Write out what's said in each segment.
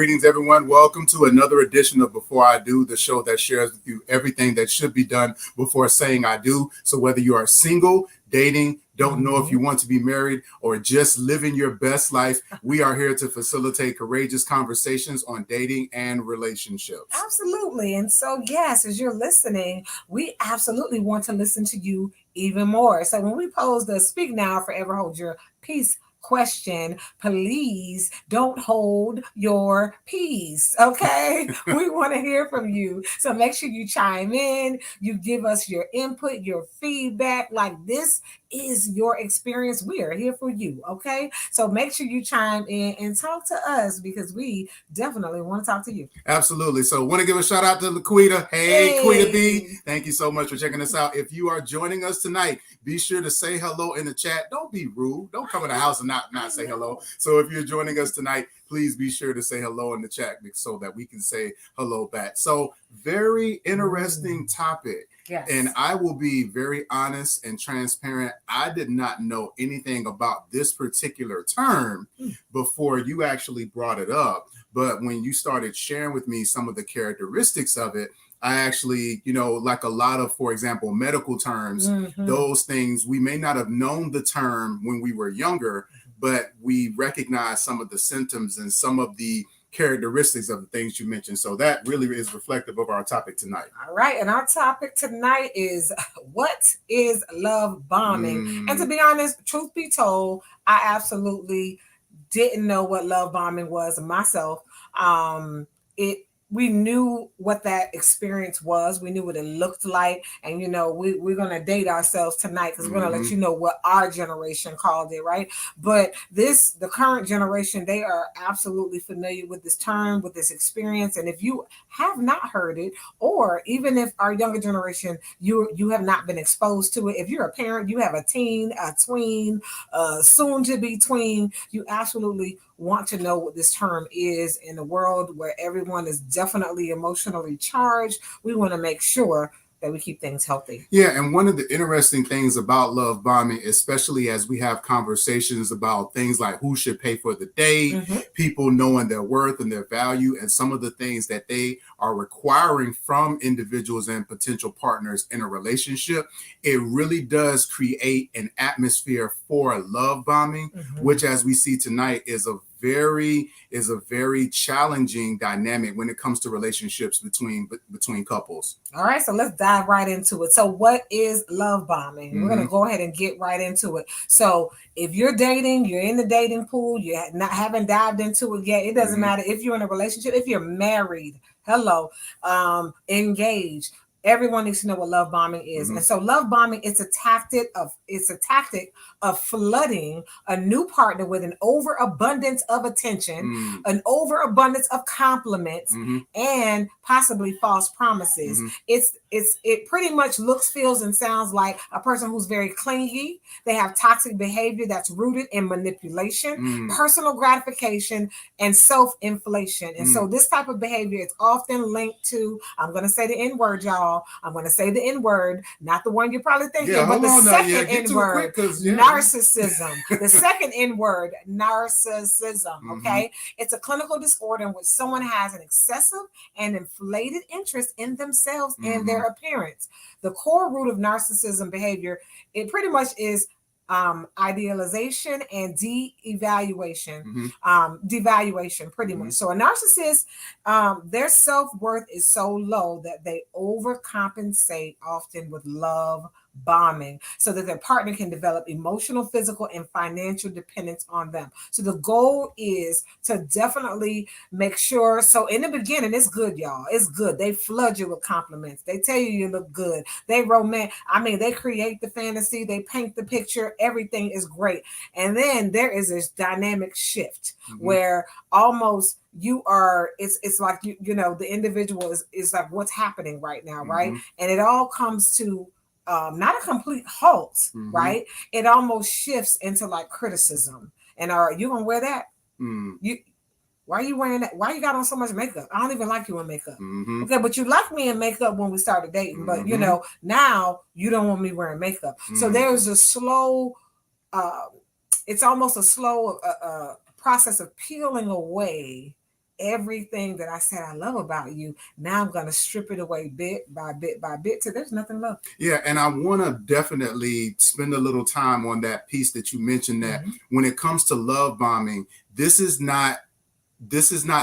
Greetings, everyone. Welcome to another edition of Before I Do, the show that shares with you everything that should be done before saying I do. So whether you are single, dating, don't know if you want to be married, or just living your best life, we are here to facilitate courageous conversations on dating and relationships. Absolutely. And so, yes, as you're listening, we absolutely want to listen to you even more. So when we pose the speak now, forever hold your peace question, please don't hold your peace. Okay. We want to hear from you. So make sure you chime in, you give us your input, your feedback. Like, this is your experience. We are here for you. Okay. So make sure you chime in and talk to us, because we definitely want to talk to you. Absolutely. So want to give a shout out to LaQuita. Hey, Quita B. Thank you so much for checking us out. If you are joining us tonight, be sure to say hello in the chat. Don't be rude. Don't come in the house and not say hello. So if you're joining us tonight, please be sure to say hello in the chat so that we can say hello back. So very interesting topic. Yes. And I will be very honest and transparent. I did not know anything about this particular term before you actually brought it up. But when you started sharing with me some of the characteristics of it, I actually, like a lot of, for example, medical terms, those things, we may not have known the term when we were younger, but we recognize some of the symptoms and some of the characteristics of the things you mentioned. So that really is reflective of our topic tonight. All right. And our topic tonight is, what is love bombing? And to be honest, truth be told, I absolutely didn't know what love bombing was myself. We knew what that experience was. We knew what it looked like. And, we're going to date ourselves tonight, because we're going to let you know what our generation called it, right? But the current generation, they are absolutely familiar with this term, with this experience. And if you have not heard it, or even if our younger generation, you have not been exposed to it, if you're a parent, you have a teen, a tween, soon to be tween, you absolutely want to know what this term is. In a world where everyone is definitely emotionally charged, we want to make sure that we keep things healthy. Yeah, and one of the interesting things about love bombing, especially as we have conversations about things like who should pay for the date, people knowing their worth and their value, and some of the things that they are requiring from individuals and potential partners in a relationship, it really does create an atmosphere for love bombing, which, as we see tonight, is a very challenging dynamic when it comes to relationships between couples. All right, so let's dive right into it. So what is love bombing? We're going to go ahead and get right into it. So if you're dating, you're in the dating pool, you haven't dived into it yet, it doesn't matter if you're in a relationship, if you're married, engaged. Everyone needs to know what love bombing is. And so love bombing, it's a tactic of flooding a new partner with an overabundance of attention, an overabundance of compliments, and possibly false promises. It pretty much looks, feels, and sounds like a person who's very clingy. They have toxic behavior that's rooted in manipulation, personal gratification, and self-inflation. And so this type of behavior is often linked to, I'm going to say the N-word, y'all. I'm going to say the N-word, not the one you're probably thinking, but the second N-word, narcissism. The second N-word, narcissism, okay? It's a clinical disorder in which someone has an excessive and inflated interest in themselves and their appearance. The core root of narcissism behavior, it pretty much is idealization and devaluation pretty much. So a narcissist, their self-worth is so low that they overcompensate, often with love bombing, so that their partner can develop emotional, physical, and financial dependence on them. So the goal is to definitely make sure. So in the beginning, it's good, y'all. It's good. They flood you with compliments. They tell you look good. They they create the fantasy. They paint the picture. Everything is great. And then there is this dynamic shift where almost it's like, the individual is like, what's happening right now, right? And it all comes to not a complete halt, right? It almost shifts into like criticism. And are you gonna wear that? Why are you wearing that? Why you got on so much makeup? I don't even like you in makeup. Okay, but you liked me in makeup when we started dating. But now you don't want me wearing makeup. So there's a slow, it's almost a slow process of peeling away everything that I said I love about you, now I'm going to strip it away bit by bit by bit till there's nothing left. Yeah, and I want to definitely spend a little time on that piece that you mentioned, that when it comes to love bombing, this is not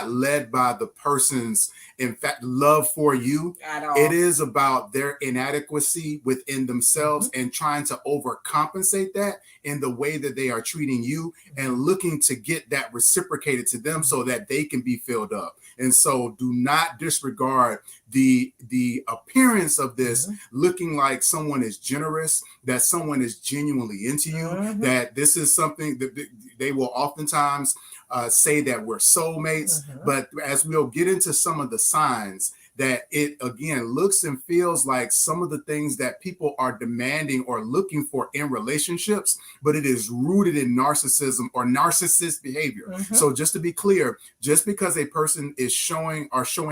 led by the person's, in fact, love for you at all. It is about their inadequacy within themselves and trying to overcompensate that in the way that they are treating you and looking to get that reciprocated to them so that they can be filled up. And so do not disregard the appearance of this looking like someone is generous, that someone is genuinely into you, that this is something that they will oftentimes say that we're soulmates. But as we'll get into some of the signs, that it again looks and feels like some of the things that people are demanding or looking for in relationships, but it is rooted in narcissism or narcissist behavior. So just to be clear, just because a person is showing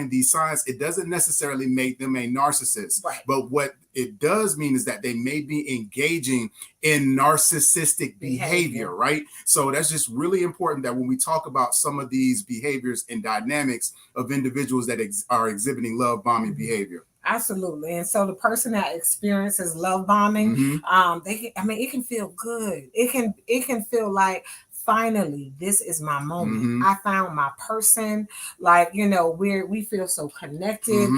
these signs, it doesn't necessarily make them a narcissist. But what it does mean is that they may be engaging in narcissistic behavior, right? So that's just really important, that when we talk about some of these behaviors and dynamics of individuals that are exhibiting love bombing behavior. Absolutely. And so the person that experiences love bombing, it can feel good. It can feel like, finally, this is my moment. I found my person. Like, we feel so connected.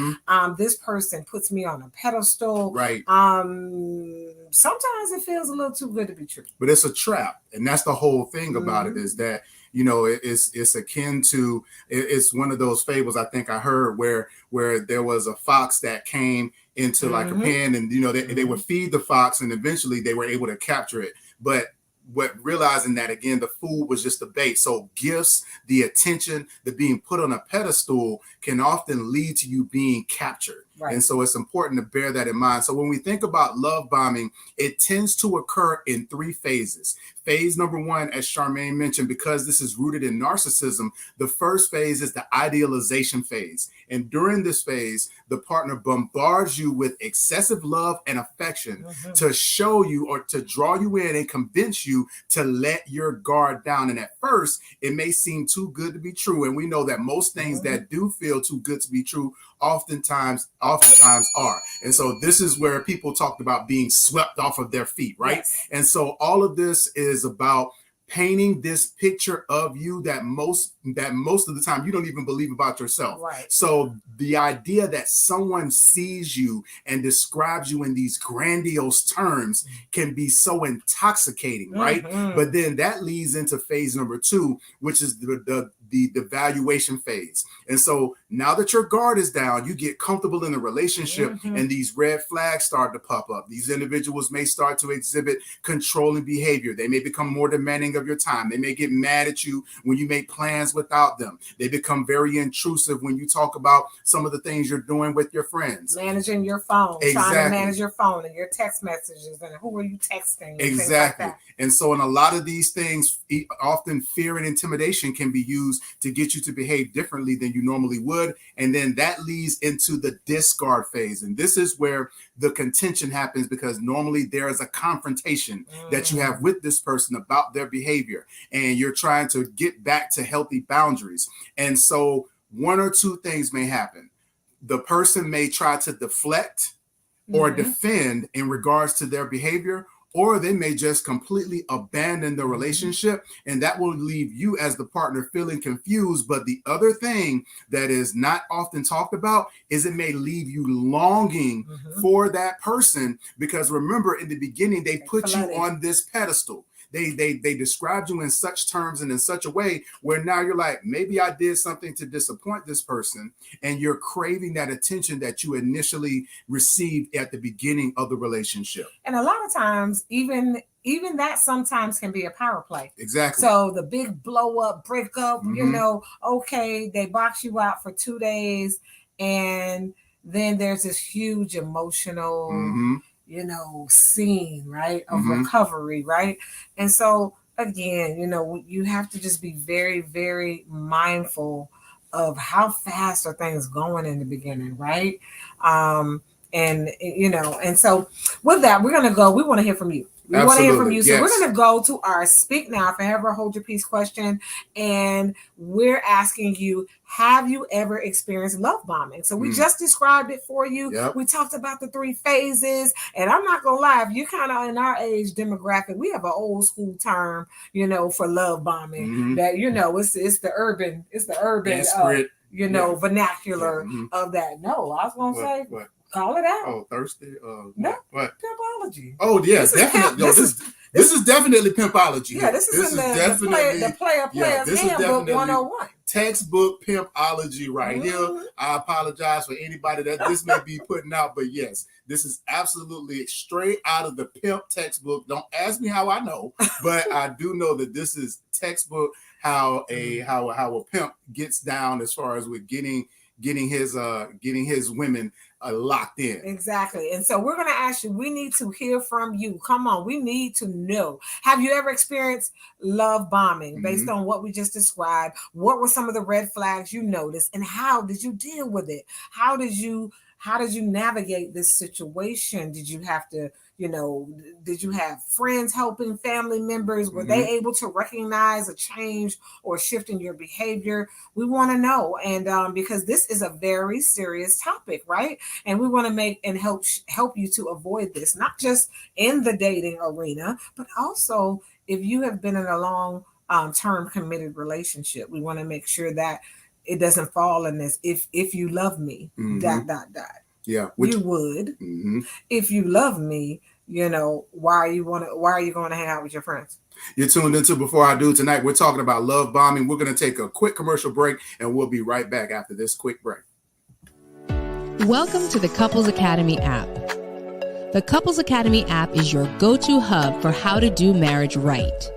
This person puts me on a pedestal. Right. Sometimes it feels a little too good to be true. But it's a trap. And that's the whole thing about it, is that, it's akin to, it's one of those fables I think I heard where there was a fox that came into like a pen, and, they would feed the fox, and eventually they were able to capture it. But realizing that, again, the food was just a bait. So gifts, the attention, the being put on a pedestal can often lead to you being captured. And so it's important to bear that in mind. So when we think about love bombing, it tends to occur in 3 phases. Phase number 1, as Charmaine mentioned, because this is rooted in narcissism, the first phase is the idealization phase. And during this phase, the partner bombards you with excessive love and affection to show you or to draw you in and convince you to let your guard down. And at first, it may seem too good to be true. And we know that most things that do feel too good to be true oftentimes are. And so this is where people talked about being swept off of their feet, right? And so all of this is about painting this picture of you that most of the time you don't even believe about yourself. So the idea that someone sees you and describes you in these grandiose terms can be so intoxicating, right? But then that leads into phase number 2, which is the valuation phase. And so now that your guard is down, you get comfortable in the relationship, and these red flags start to pop up. These individuals may start to exhibit controlling behavior. They may become more demanding of your time. They may get mad at you when you make plans without them. They become very intrusive when you talk about some of the things you're doing with your friends. Managing your phone, trying to manage your phone and your text messages, and who are you texting? Exactly. Like, and so in a lot of these things, often fear and intimidation can be used to get you to behave differently than you normally would. And then that leads into the discard phase. And this is where the contention happens, because normally there is a confrontation that you have with this person about their behavior, and you're trying to get back to healthy boundaries. And so 1 or 2 things may happen. The person may try to deflect or defend in regards to their behavior, or they may just completely abandon the relationship, and that will leave you as the partner feeling confused. But the other thing that is not often talked about is it may leave you longing for that person, because remember, in the beginning, they put you on this pedestal. They described you in such terms and in such a way where now you're like, maybe I did something to disappoint this person, and you're craving that attention that you initially received at the beginning of the relationship. And a lot of times, even that sometimes can be a power play. Exactly. So the big blow up, break up, okay, they box you out for 2 days, and then there's this huge emotional scene, right, of recovery, right? And so again, you have to just be very, very mindful of how fast are things going in the beginning, right? And so with that, we want to hear from you. We want to hear from Absolutely, you. So we're yes. going to go to our Speak Now, Forever Hold Your Peace question. And we're asking you, have you ever experienced love bombing? So we just described it for you. Yep. We talked about the 3 phases. And I'm not going to lie, if you're kind of in our age demographic, we have an old school term, you know, for love bombing that, you know, it's the urban, vernacular of that. No, I was going to say, what? Call it out. Oh, thirsty. No, what? Pimpology. Oh, yeah, definitely. This is definitely pimpology. Yeah, this is in the player handbook 101. Textbook pimpology right here. I apologize for anybody that this may be putting out, but yes, this is absolutely straight out of the pimp textbook. Don't ask me how I know, but I do know that this is textbook how a pimp gets down as far as with getting his women locked in. Exactly. And so we're going to ask you, we need to hear from you. Come on. We need to know. Have you ever experienced love bombing based on what we just described? What were some of the red flags you noticed and how did you deal with it? How did you navigate this situation? Did you have to, did you have friends helping, family members? Were they able to recognize a change or shift in your behavior? We want to know. And because this is a very serious topic, right? And we want to make and help you to avoid this, not just in the dating arena, but also if you have been in a long term committed relationship. We want to make sure that it doesn't fall in this. If you love me, ... Yeah, you would. If you love me, why are you going to hang out with your friends? You're tuned into Before I Do tonight. We're talking about love bombing. We're going to take a quick commercial break, and we'll be right back after this quick break. Welcome to the Couples Academy app. The Couples Academy app is your go-to hub for how to do marriage right.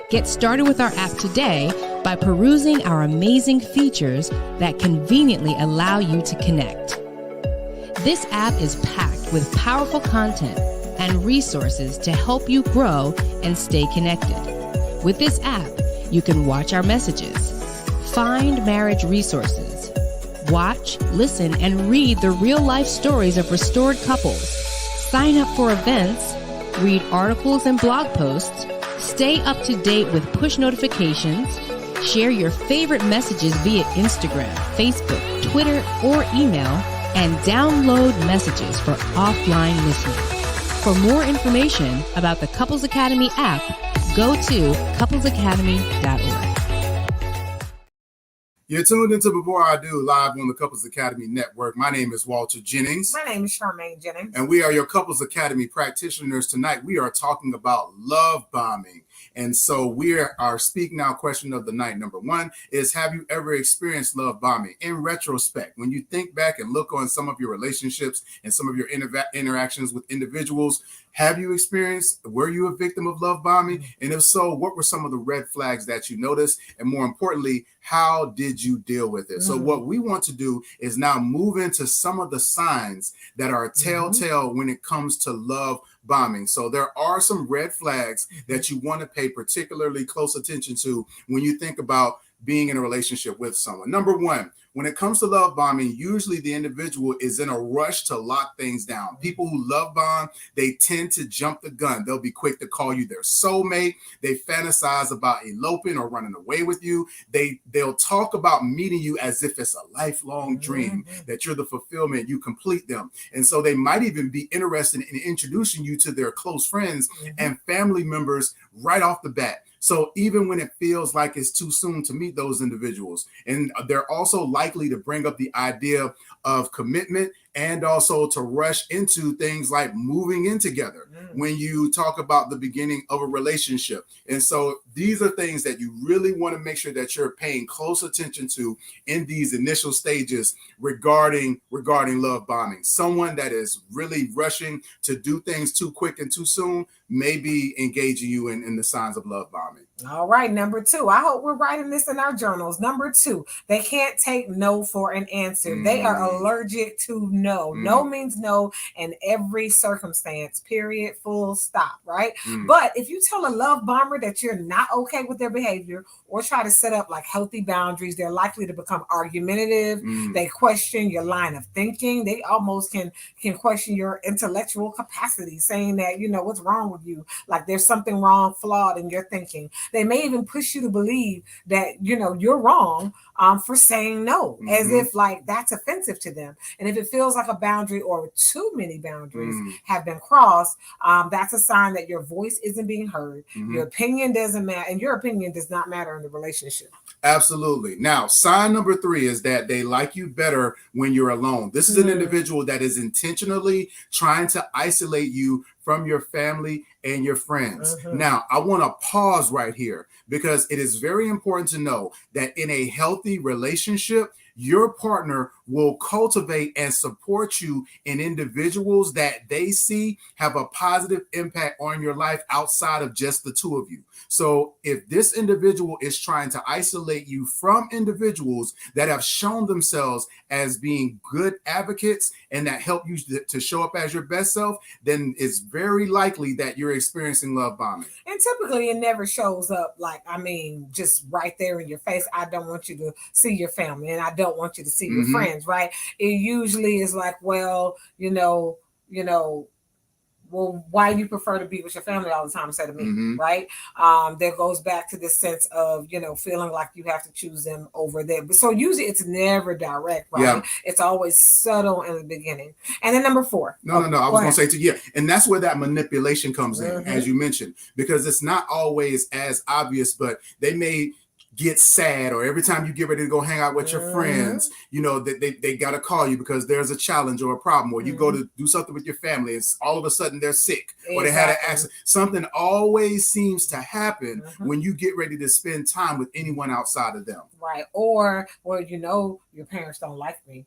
Get started with our app today by perusing our amazing features that conveniently allow you to connect. This app is packed with powerful content and resources to help you grow and stay connected. With this app, you can watch our messages, find marriage resources, watch, listen, and read the real-life stories of restored couples, sign up for events, read articles and blog posts, stay up to date with push notifications, share your favorite messages via Instagram, Facebook, Twitter, or email, and download messages for offline listening. For more information about the Couples Academy app, go to couplesacademy.org. You're tuned into Before I Do, live on the Couples Academy Network. My name is Walter Jennings. My name is Charmaine Jennings. And we are your Couples Academy practitioners. Tonight, we are talking about love bombing. And so our Speak Now question of the night, number 1, is have you ever experienced love bombing? In retrospect, when you think back and look on some of your relationships and some of your interactions with individuals, have you experienced, were you a victim of love bombing? And if so, what were some of the red flags that you noticed? And more importantly, how did you deal with it? So what we want to do is now move into some of the signs that are telltale when it comes to love bombing. So there are some red flags that you want to pay particularly close attention to when you think about being in a relationship with someone. Number 1, when it comes to love bombing, usually the individual is in a rush to lock things down. People who love bomb, they tend to jump the gun. They'll be quick to call you their soulmate. They fantasize about eloping or running away with you. They'll talk about meeting you as if it's a lifelong dream, that you're the fulfillment, you complete them. And so they might even be interested in introducing you to their close friends and family members right off the bat. So even when it feels like it's too soon to meet those individuals, and they're also likely to bring up the idea of commitment and also to rush into things like moving in together when you talk about the beginning of a relationship. And so these are things that you really want to make sure that you're paying close attention to in these initial stages regarding love bombing. Someone that is really rushing to do things too quick and too soon may be engaging you in the signs of love bombing. All right, number 2. I hope we're writing this in our journals. Number 2, they can't take no for an answer. They are allergic to no. No means no in every circumstance, period, full stop, right? But if you tell a love bomber that you're not okay with their behavior or try to set up like healthy boundaries, they're likely to become argumentative. They question your line of thinking. They almost can question your intellectual capacity, saying that, what's wrong with you? Like there's something wrong, flawed in your thinking. They may even push you to believe that, you're wrong for saying no, as if like that's offensive to them. And if it feels like a boundary or too many boundaries have been crossed, that's a sign that your voice isn't being heard. Your opinion doesn't matter, and your opinion does not matter in the relationship. Absolutely. Now, sign number 3 is that they like you better when you're alone. This is an individual that is intentionally trying to isolate you from your family and your friends. Now, I want to pause right here because it is very important to know that in a healthy relationship, your partner will cultivate and support you in individuals that they see have a positive impact on your life outside of just the two of you. So if this individual is trying to isolate you from individuals that have shown themselves as being good advocates and that help you to show up as your best self, then it's very likely that you're experiencing love bombing. And typically it never shows up like, just right there in your face. I don't want you to see your family and I don't want you to see your friends, right? It usually is like, well, well, why do you prefer to be with your family all the time instead of me, right? That goes back to this sense of, feeling like you have to choose them over them. So usually it's never direct, right? Yeah. It's always subtle in the beginning. And then number 4. No. I was going to say to you, and that's where that manipulation comes in, as you mentioned, because it's not always as obvious, but they may get sad, or every time you get ready to go hang out with your friends, they got to call you because there's a challenge or a problem, or you go to do something with your family and all of a sudden they're sick or they had an accident. Something always seems to happen when you get ready to spend time with anyone outside of them. Right. Or, well, your parents don't like me,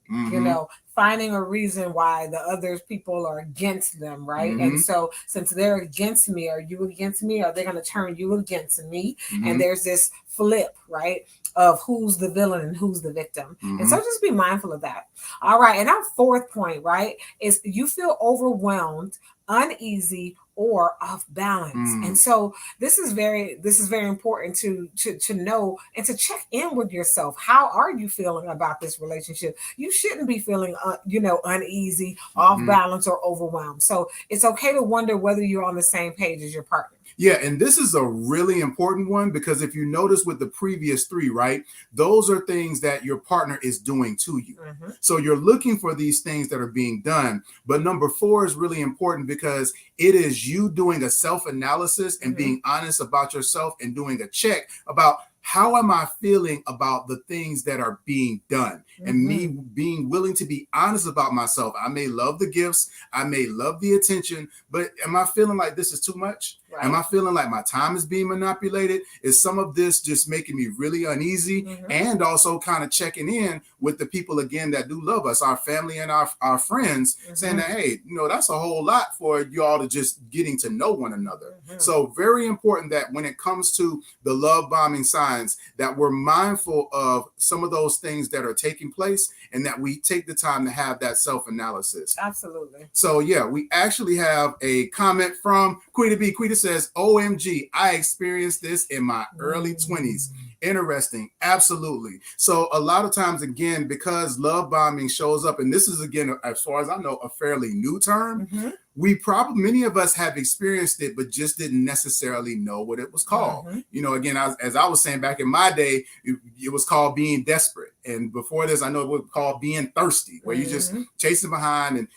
finding a reason why the other people are against them, right? And so since they're against me, are you against me? Are they going to turn you against me? And there's this flip, right, of who's the villain and who's the victim. And so just be mindful of that. All right. And our 4th point, right, is you feel overwhelmed, uneasy, or off balance. And so this is very important to know and to check in with yourself. How are you feeling about this relationship? You shouldn't be feeling uneasy, off balance, or overwhelmed. So it's okay to wonder whether you're on the same page as your partner. Yeah, and this is a really important one because if you notice with the previous 3, right, those are things that your partner is doing to you. So you're looking for these things that are being done. But number 4 is really important because it is you doing a self-analysis and being honest about yourself and doing a check about how am I feeling about the things that are being done, and me being willing to be honest about myself. I may love the gifts, I may love the attention, but am I feeling like this is too much? Right. Am I feeling like my time is being manipulated? Is some of this just making me really uneasy? And also kind of checking in with the people, again, that do love us, our family and our friends, saying that, hey, that's a whole lot for you all to just getting to know one another. So very important that when it comes to the love bombing signs, that we're mindful of some of those things that are taking place and that we take the time to have that self-analysis. Absolutely. So yeah, we actually have a comment from Quita B. Quita says, OMG, I experienced this in my early 20s. Interesting. Absolutely. So a lot of times, again, because love bombing shows up, and this is, again, as far as I know, a fairly new term, many of us have experienced it, but just didn't necessarily know what it was called. Again, as I was saying back in my day, it was called being desperate. And before this, I know it was called being thirsty, where you just chasing behind and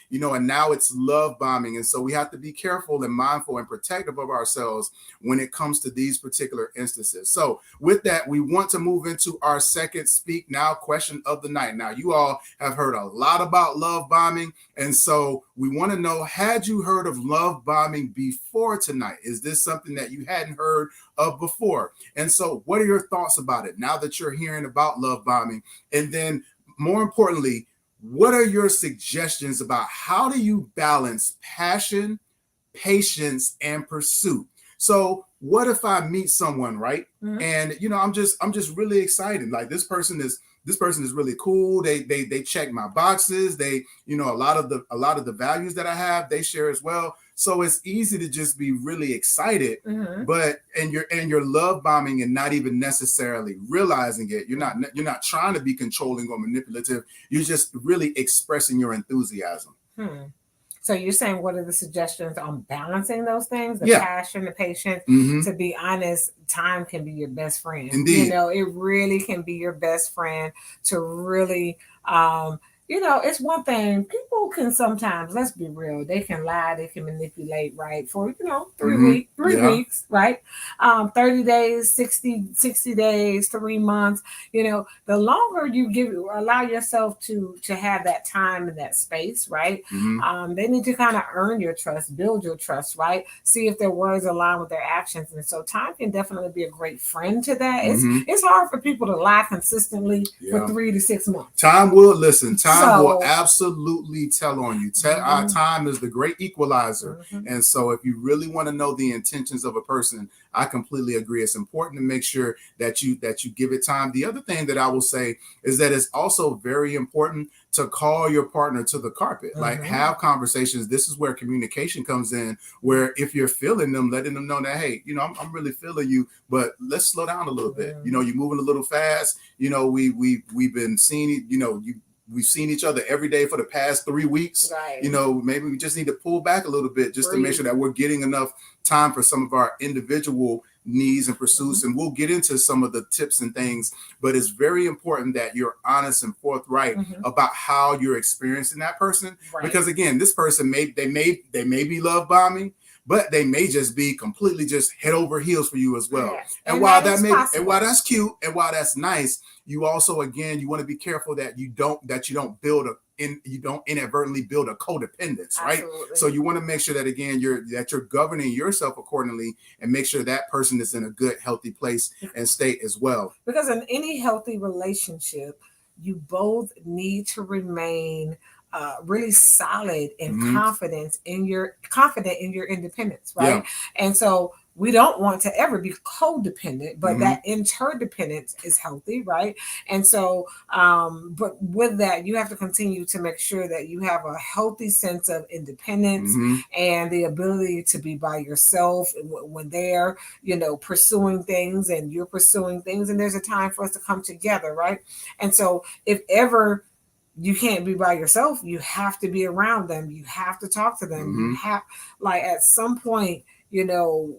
now it's love bombing. And so we have to be careful and mindful and protective of ourselves when it comes to these particular instances. So with that, we want to move into our second Speak Now question of the night. Now, you all have heard a lot about love bombing. And so we want to know, had you heard of love bombing before tonight? Is this something that you hadn't heard of before? And so what are your thoughts about it now that you're hearing about love bombing? And then more importantly, what are your suggestions about how do you balance passion, patience, and pursuit? So what if I meet someone, right? And I'm just really excited. Like this person is this person is really cool. They check my boxes. They, you know, a lot of the values that I have, they share as well. So it's easy to just be really excited, but and you're love bombing and not even necessarily realizing it. You're not trying to be controlling or manipulative. You're just really expressing your enthusiasm. So you're saying, what are the suggestions on balancing those things? The passion, the patience. To be honest, time can be your best friend. Indeed. You know, it really can be your best friend to really, you know, it's one thing. People can sometimes, let's be real, they can lie, they can manipulate, right? For, you know, 3 weeks, right? 30 days, 60 days, 3 months. You know, the longer you allow yourself to have that time and that space, right? They need to kind of earn your trust, build your trust, right? See if their words align with their actions. And so time can definitely be a great friend to that. It's hard for people to lie consistently for 3 to 6 months. Time will listen. Time will absolutely tell on you. Time is the great equalizer. And so if you really want to know the intentions of a person, I completely agree. It's important to make sure that you give it time. The other thing that I will say is that it's also very important to call your partner to the carpet, like have conversations. This is where communication comes in, where if you're feeling them, letting them know that, hey, you know, I'm really feeling you, but let's slow down a little bit. You know, you're moving a little fast. You know, we've been seeing, you know, we've seen each other every day for the past 3 weeks. Right. You know, maybe we just need to pull back a little bit just to make sure that we're getting enough time for some of our individual needs and pursuits. And we'll get into some of the tips and things, but it's very important that you're honest and forthright about how you're experiencing that person. Because again, this person they may be love bombing, but they may just be completely just head over heels for you as well. And while that's cute and while that's nice, you also, again, you want to be careful that you don't inadvertently build a codependence, right? So you want to make sure that, again, you're governing yourself accordingly and make sure that person is in a good, healthy place and state as well. Because in any healthy relationship, you both need to remain really solid and confident in your independence, right? And so we don't want to ever be codependent, but that interdependence is healthy, right? And so, but with that, you have to continue to make sure that you have a healthy sense of independence and the ability to be by yourself when they're, you know, pursuing things and you're pursuing things, and there's a time for us to come together, right? And so if ever you can't be by yourself, you have to be around them. You have to talk to them. You have, like, at some point, you know,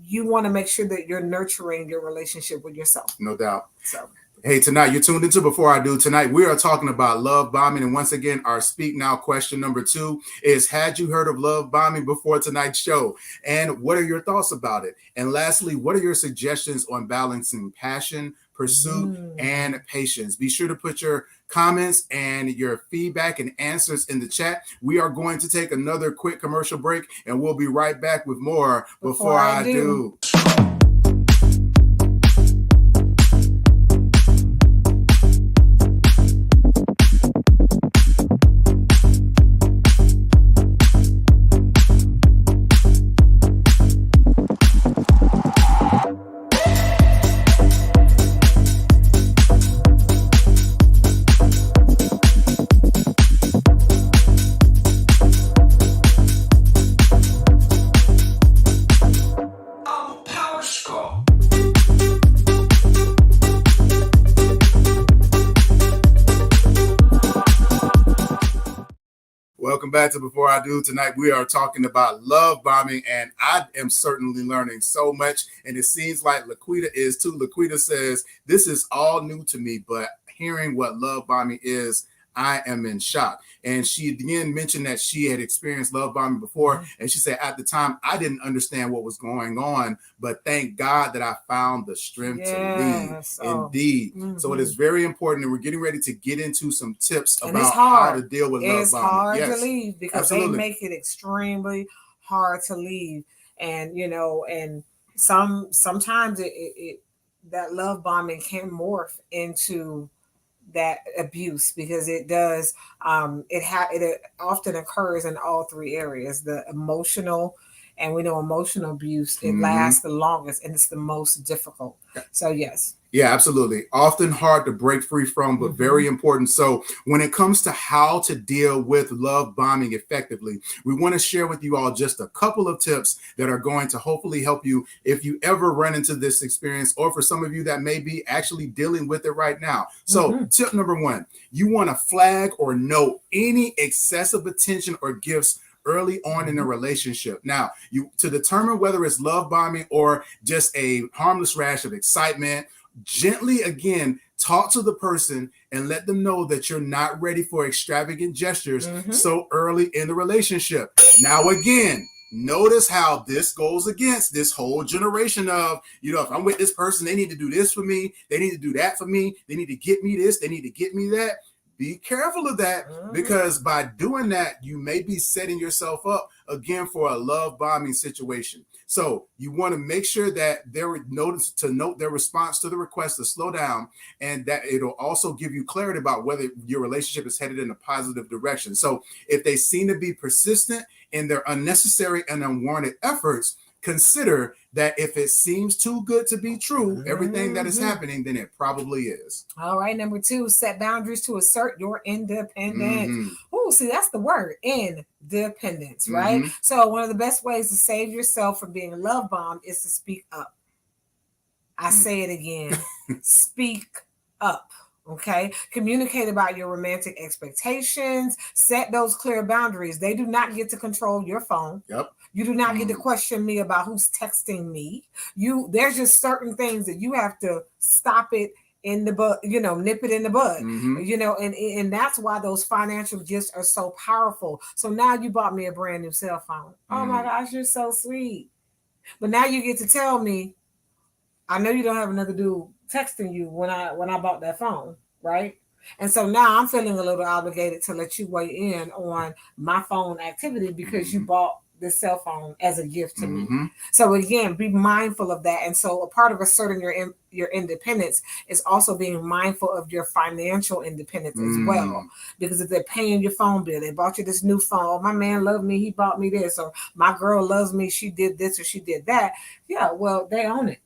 you want to make sure that you're nurturing your relationship with yourself. No doubt. So, hey, tonight you're tuned into Before I Do. Tonight we are talking about love bombing. And once again, our Speak Now question number 2 is, had you heard of love bombing before tonight's show? And what are your thoughts about it? And lastly, what are your suggestions on balancing passion, pursuit, and patience? Be sure to put your comments and your feedback and answers in the chat. We are going to take another quick commercial break, and we'll be right back with more Before I Do. Welcome back to Before I Do. Tonight we are talking about love bombing, and I am certainly learning so much, and it seems like Laquita is too. Laquita says, this is all new to me, but hearing what love bombing is, I am in shock. And she again mentioned that she had experienced love bombing before. And she said, at the time, I didn't understand what was going on, but thank God that I found the strength to leave. Indeed. So it is very important. And we're getting ready to get into some tips about how to deal with love bombing. It's hard to leave because they make it extremely hard to leave. And, you know, and sometimes it that love bombing can morph into that abuse, because it does it often occurs in all 3 areas: the emotional, and we know emotional abuse, it lasts the longest and it's the most difficult. So yes. Yeah, absolutely. Often hard to break free from, but very important. So when it comes to how to deal with love bombing effectively, we want to share with you all just a couple of tips that are going to hopefully help you if you ever run into this experience, or for some of you that may be actually dealing with it right now. So tip number one, you want to flag or note any excessive attention or gifts early on in a relationship. Now, you to determine whether it's love bombing or just a harmless rash of excitement, gently again talk to the person and let them know that you're not ready for extravagant gestures so early in the relationship. Now again, notice how this goes against this whole generation of, if I'm with this person, they need to do this for me, they need to do that for me, they need to get me this, they need to get me that. Be careful of that, because by doing that, you may be setting yourself up again for a love bombing situation. So you want to make sure that note their response to the request to slow down, and that it'll also give you clarity about whether your relationship is headed in a positive direction. So if they seem to be persistent in their unnecessary and unwarranted efforts, consider that if it seems too good to be true, everything that is happening, then it probably is. All right. Number 2, set boundaries to assert your independence. Oh, see, that's the word, independence, right? So one of the best ways to save yourself from being love bombed is to speak up. I say it again, speak up. Okay. Communicate about your romantic expectations. Set those clear boundaries. They do not get to control your phone. Yep. You do not get to question me about who's texting me. There's just certain things that you have to stop it in the bud, nip it in the bud, and that's why those financial gifts are so powerful. So now you bought me a brand new cell phone. Oh my gosh, you're so sweet. But now you get to tell me, I know you don't have another dude texting you when I bought that phone, right? And so now I'm feeling a little obligated to let you weigh in on my phone activity because you bought this cell phone as a gift to me. So again, be mindful of that. And so a part of asserting your independence is also being mindful of your financial independence as well. Because if they're paying your phone bill, they bought you this new phone. Oh, my man loved me, he bought me this, or my girl loves me, she did this or she did that. Yeah, well, they own it.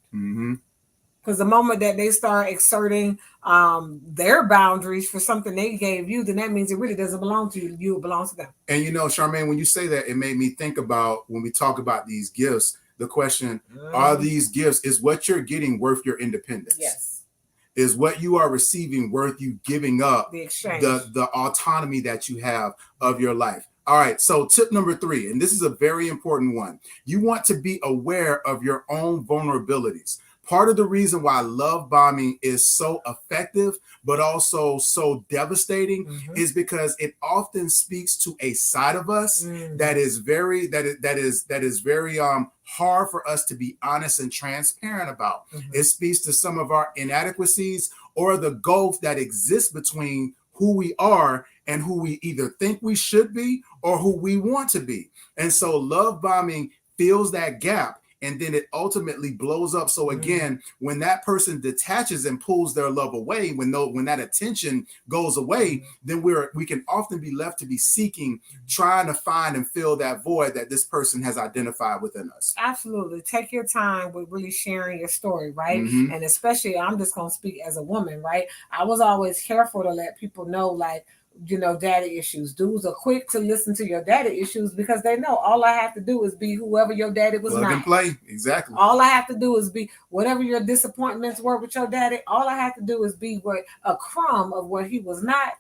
Because the moment that they start exerting their boundaries for something they gave you, then that means it really doesn't belong to you. It belongs to them. And Charmaine, when you say that, it made me think about when we talk about these gifts, the question, are these gifts, is what you're getting worth your independence? Yes. Is what you are receiving worth you giving up the exchange, the autonomy that you have of your life? All right. So tip number 3, and this is a very important one. You want to be aware of your own vulnerabilities. Part of the reason why love bombing is so effective, but also so devastating, is because it often speaks to a side of us that is very hard for us to be honest and transparent about. It speaks to some of our inadequacies or the gulf that exists between who we are and who we either think we should be or who we want to be. And so love bombing fills that gap, and then it ultimately blows up. So again, when that person detaches and pulls their love away, when that attention goes away, then we can often be left to be seeking, trying to find and fill that void that this person has identified within us. Absolutely. Take your time with really sharing your story, right? And especially, I'm just going to speak as a woman, right? I was always careful to let people know, like, daddy issues. Dudes are quick to listen to your daddy issues because they know all I have to do is be whoever your daddy was. Plug and play. Exactly. All I have to do is be whatever your disappointments were with your daddy. All I have to do is be a crumb of what he was not,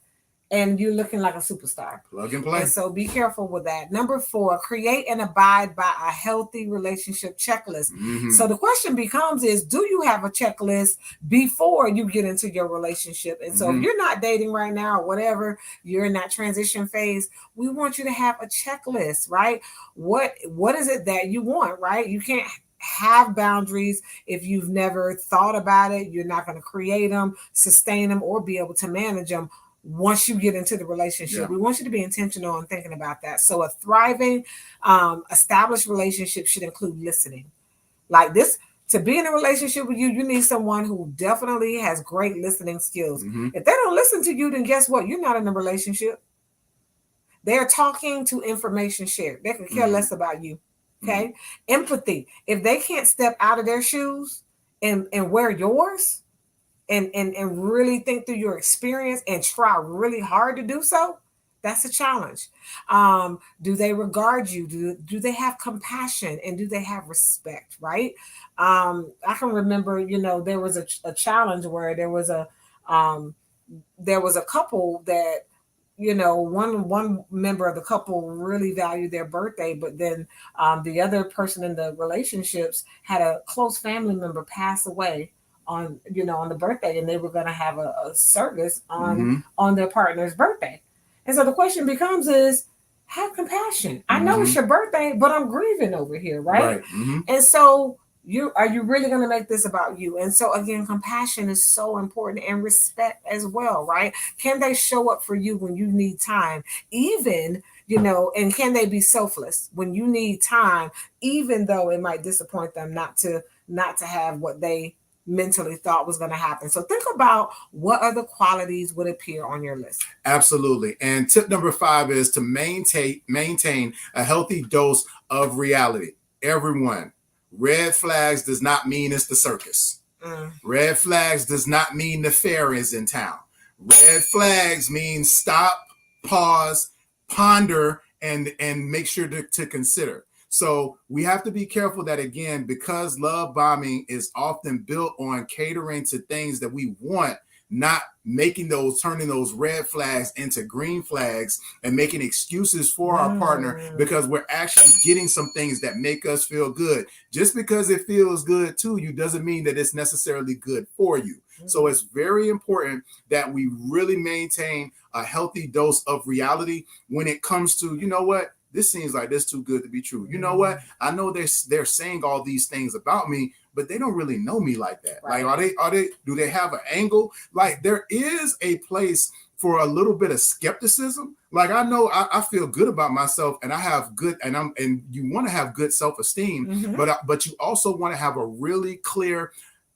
and you're looking like a superstar. Plug and play. And so be careful with that. Number 4, create and abide by a healthy relationship checklist. So the question becomes do you have a checklist before you get into your relationship? And so if you're not dating right now or whatever, you're in that transition phase, we want you to have a checklist, right? What is it that you want, right? You can't have boundaries if you've never thought about it. You're not going to create them, sustain them, or be able to manage them once you get into the relationship. We want you to be intentional in thinking about that. So a thriving, established relationship should include listening. Like this, to be in a relationship with you, you need someone who definitely has great listening skills. If they don't listen to you, then guess what? You're not in a relationship. They're talking to information shared. They can care less about you. Okay. Empathy. If they can't step out of their shoes and wear yours, and really think through your experience and try really hard to do so, that's a challenge. Do they regard you? Do they have compassion, and do they have respect? Right. I can remember, there was a challenge where there was a couple that, one member of the couple really valued their birthday, but then the other person in the relationships had a close family member pass away on the birthday, and they were going to have a service on their partner's birthday. And so the question becomes is, have compassion. I know it's your birthday, but I'm grieving over here, right? And so are you really going to make this about you? And so again, compassion is so important, and respect as well, right? Can they show up for you when you need time, even, and can they be selfless when you need time, even though it might disappoint them not to have what they mentally thought was going to happen? So think about what other qualities would appear on your list. Absolutely. And tip number 5 is to maintain a healthy dose of reality. Everyone, red flags does not mean it's the circus. Red flags does not mean the fair is in town. Red flags mean stop, pause, ponder, and make sure to consider. So we have to be careful that, again, because love bombing is often built on catering to things that we want, not turning those red flags into green flags and making excuses for our partner because we're actually getting some things that make us feel good. Just because it feels good to you doesn't mean that it's necessarily good for you. So it's very important that we really maintain a healthy dose of reality when it comes to, this seems like this too good to be true. You know what? I know they're saying all these things about me, but they don't really know me like that. Right. Like, do they have an angle? Like, there is a place for a little bit of skepticism. Like, I know I feel good about myself, and I have good, and you want to have good self-esteem, but you also want to have a really clear,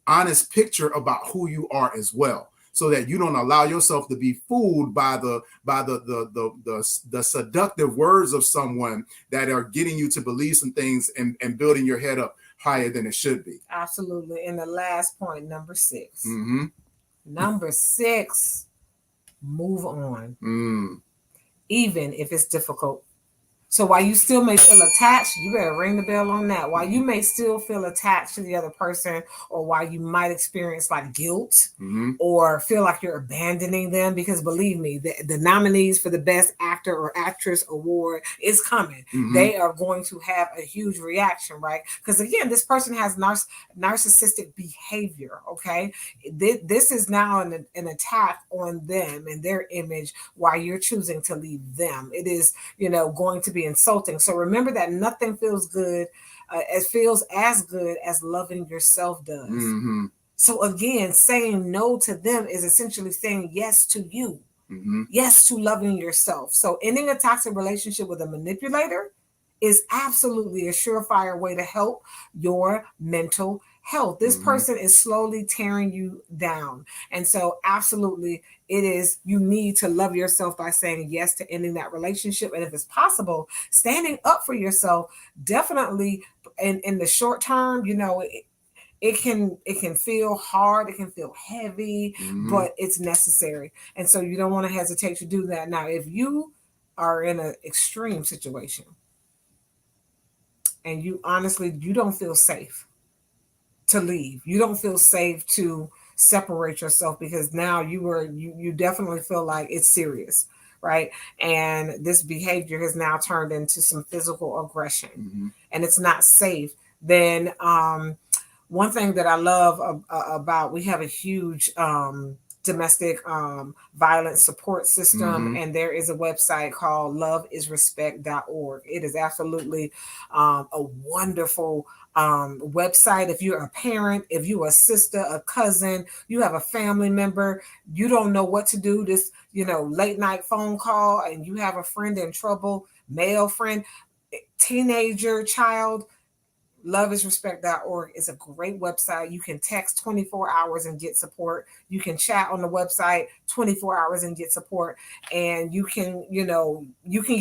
honest picture about who you are as well, so that you don't allow yourself to be fooled by the seductive words of someone that are getting you to believe some things and building your head up higher than it should be. Absolutely. And the last point, number 6. Number 6, move on. Even if it's difficult. So while you still may feel attached, you better ring the bell on that. While you may still feel attached to the other person, or while you might experience like guilt or feel like you're abandoning them, because believe me, the nominees for the Best Actor or Actress Award is coming. They are going to have a huge reaction, right? Because again, this person has narcissistic behavior, okay? This is now an attack on them and their image while you're choosing to leave them. It is, going to be insulting. So remember that nothing feels good, feels as good as loving yourself does. So again, saying no to them is essentially saying yes to you, yes to loving yourself. So ending a toxic relationship with a manipulator is absolutely a surefire way to help your mental health. This person is slowly tearing you down. And so absolutely you need to love yourself by saying yes to ending that relationship. And if it's possible, standing up for yourself, definitely in the short term, it can feel hard, it can feel heavy, but it's necessary. And so you don't want to hesitate to do that. Now, if you are in an extreme situation and you don't feel safe to leave, you don't feel safe to separate yourself, because now you definitely feel like it's serious, right? And this behavior has now turned into some physical aggression, and it's not safe. Then one thing that I love about, we have a huge domestic violence support system, and there is a website called loveisrespect.org. It is absolutely a wonderful website. If you're a parent, if you're a sister, a cousin, you have a family member, you don't know what to do, this late night phone call, and you have a friend in trouble, male friend, teenager, child, loveisrespect.org is a great website. You can text 24 hours and get support. You can chat on the website 24 hours and get support. And you can get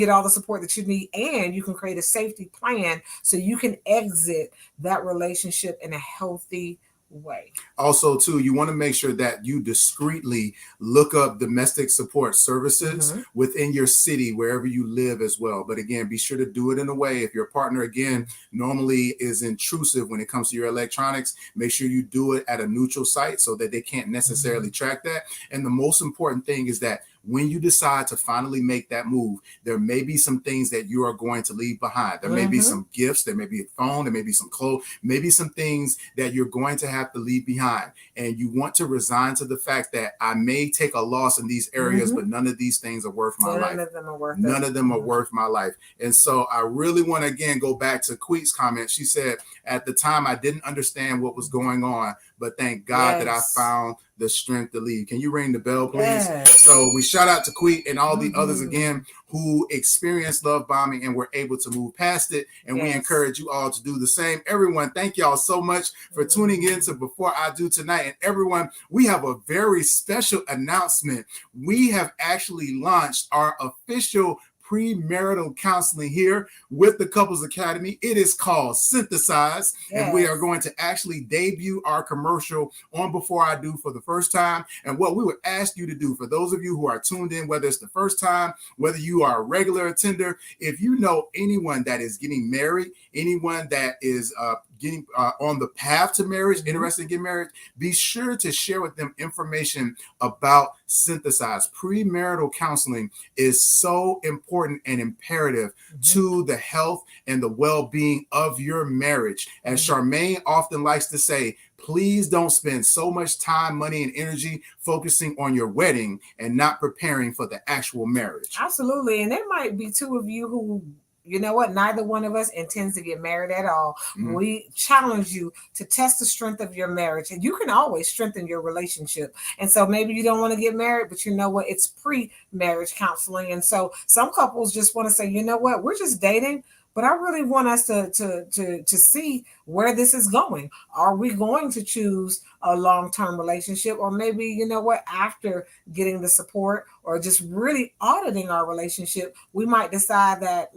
all the support that you need, and you can create a safety plan so you can exit that relationship in a healthy way. Also, too, you want to make sure that you discreetly look up domestic support services within your city, wherever you live as well. But again, be sure to do it in a way. If your partner, again, normally is intrusive when it comes to your electronics, make sure you do it at a neutral site so that they can't necessarily track that. And the most important thing is that when you decide to finally make that move, there may be some things that you are going to leave behind. There may be some gifts, there may be a phone, there may be some clothes, maybe some things that you're going to have to leave behind. And you want to resign to the fact that I may take a loss in these areas, but none of these things are worth my life. None of them are worth None of them are worth my life. And so I really want to, again, go back to Queet's comment. She said, at the time, I didn't understand what was going on, but thank God that I found the strength to leave. Can you ring the bell, please? Yes. So we shout out to Queet and all the others, again, who experienced love bombing and were able to move past it. And we encourage you all to do the same. Everyone, thank y'all so much for tuning in to Before I Do Tonight. And everyone, we have a very special announcement. We have actually launched our official premarital counseling here with the Couples Academy. It is called Synthesize, and we are going to actually debut our commercial on Before I Do for the first time. And what we would ask you to do, for those of you who are tuned in, whether it's the first time, whether you are a regular attender, if you know anyone that is getting married, anyone that is getting on the path to marriage, interested in getting married, be sure to share with them information about Synthesize. Premarital counseling is so important and imperative to the health and the well-being of your marriage. As Charmaine often likes to say, please don't spend so much time, money, and energy focusing on your wedding and not preparing for the actual marriage. Absolutely. And there might be two of you who, you know what, neither one of us intends to get married at all. We challenge you to test the strength of your marriage, and you can always strengthen your relationship. And so maybe you don't want to get married, but you know what, it's pre-marriage counseling. And so some couples just want to say, you know what, we're just dating, but I really want us to see where this is going. Are we going to choose a long-term relationship? Or maybe, you know what, after getting the support or just really auditing our relationship, we might decide that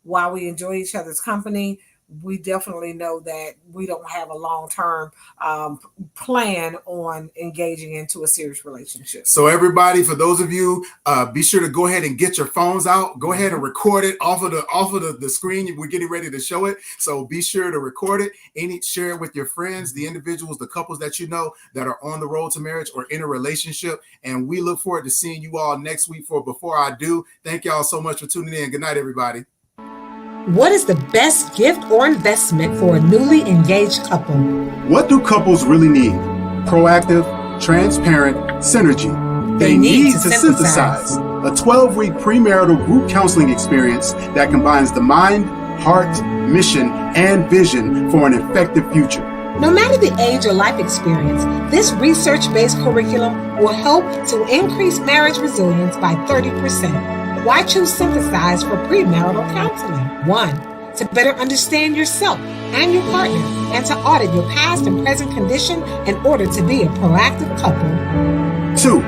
while we enjoy each other's company, we definitely know that we don't have a long-term plan on engaging into a serious relationship. So everybody, for those of you, be sure to go ahead and get your phones out. Go ahead and record it off of the screen. We're getting ready to show it. So be sure to record it. Share it with your friends, the individuals, the couples that you know that are on the road to marriage or in a relationship. And we look forward to seeing you all next week for Before I Do. Thank y'all so much for tuning in. Good night, everybody. What is the best gift or investment for a newly engaged couple? What do couples really need? Proactive, transparent synergy. They need to synthesize. A 12-week premarital group counseling experience that combines the mind, heart, mission, and vision for an effective future. No matter the age or life experience, this research-based curriculum will help to increase marriage resilience by 30%. Why choose Synthesize for premarital counseling? 1, to better understand yourself and your partner and to audit your past and present condition in order to be a proactive couple. 2,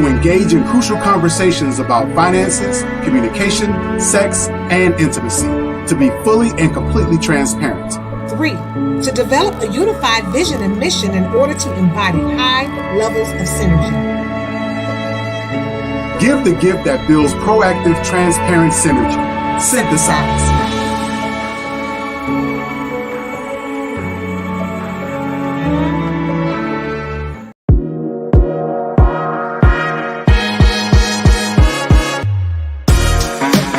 to engage in crucial conversations about finances, communication, sex, and intimacy, to be fully and completely transparent. 3, to develop a unified vision and mission in order to embody high levels of synergy. Give the gift that builds proactive, transparent synergy. Synthesize.